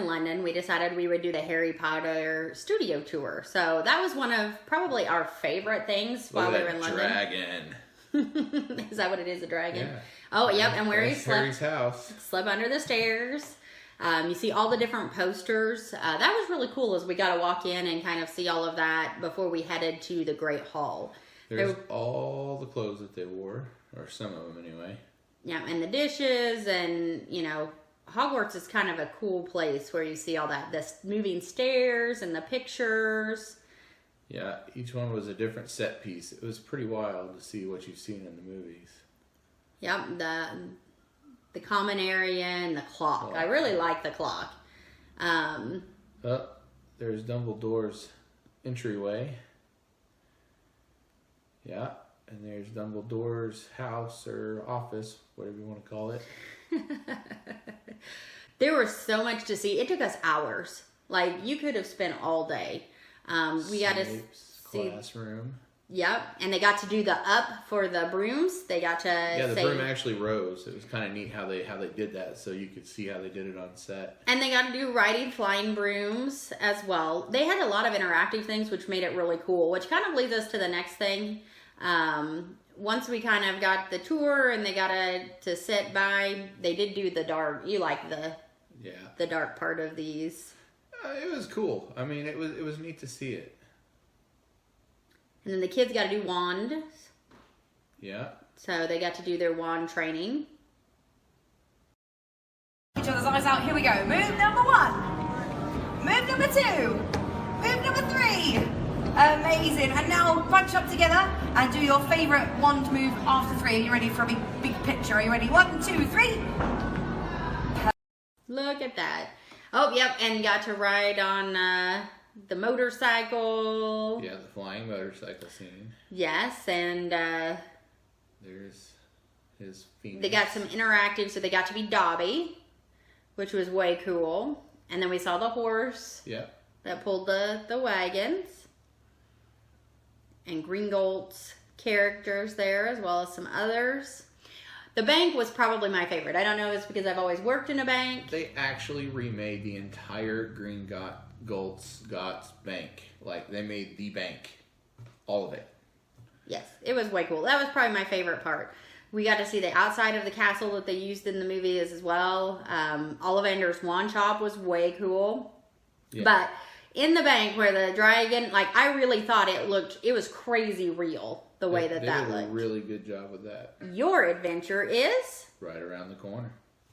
in London, we decided we would do the Harry Potter studio tour. So that was one of probably our favorite things while we were in London. Dragon. Is that what it is, a dragon? Yeah. Oh, yep, and where he That's slept. Harry's house. Slept under the stairs. You see all the different posters. That was really cool as we got to walk in and kind of see all of that before we headed to the Great Hall. There's all the clothes that they wore, or some of them anyway. Yeah, and the dishes, and, you know, Hogwarts is kind of a cool place where you see all that, the moving stairs and the pictures. Yeah, each one was a different set piece. It was pretty wild to see what you've seen in the movies. Yep, the common area and the clock. I really like the clock. There's Dumbledore's entryway. Yeah, and there's Dumbledore's house or office, whatever you want to call it. There was so much to see. It took us hours. Like, you could have spent all day. We got to see classroom. Yep, and they got to do the up for the brooms. They got to the broom actually rose. It was kind of neat how they did that, so you could see how they did it on set. And they got to do riding flying brooms as well. They had a lot of interactive things, which made it really cool. Which kind of leads us to the next thing. Once we kind of got the tour and they got to sit by, they did do the dark. You like the dark part of these? It was cool. I mean, it was neat to see it. And then the kids got to do wands. Yeah. So they got to do their wand training. Each other's eyes out. Here we go. Move number 1. Move number 2. Move number 3. Amazing. And now bunch up together and do your favourite wand move after 3. Are you ready for a big picture? Are you ready? 1, 2, 3. Look at that. Oh, yep. And got to ride on the motorcycle. Yeah, the flying motorcycle scene. Yes, and there's his Phoenix. They got some interactive, so they got to be Dobby, which was way cool. And then we saw the horse. Yep. That pulled the wagons. And Gringotts characters there, as well as some others. The bank was probably my favorite. I don't know if it's because I've always worked in a bank. They actually remade the entire Gringotts bank. Like, they made the bank. All of it. Yes, it was way cool. That was probably my favorite part. We got to see the outside of the castle that they used in the movie as well. Ollivander's wand shop was way cool. Yeah. But in the bank where the dragon, like, I really thought it was crazy real, the way that looked. They did a really good job with that. Your adventure is? Right around the corner.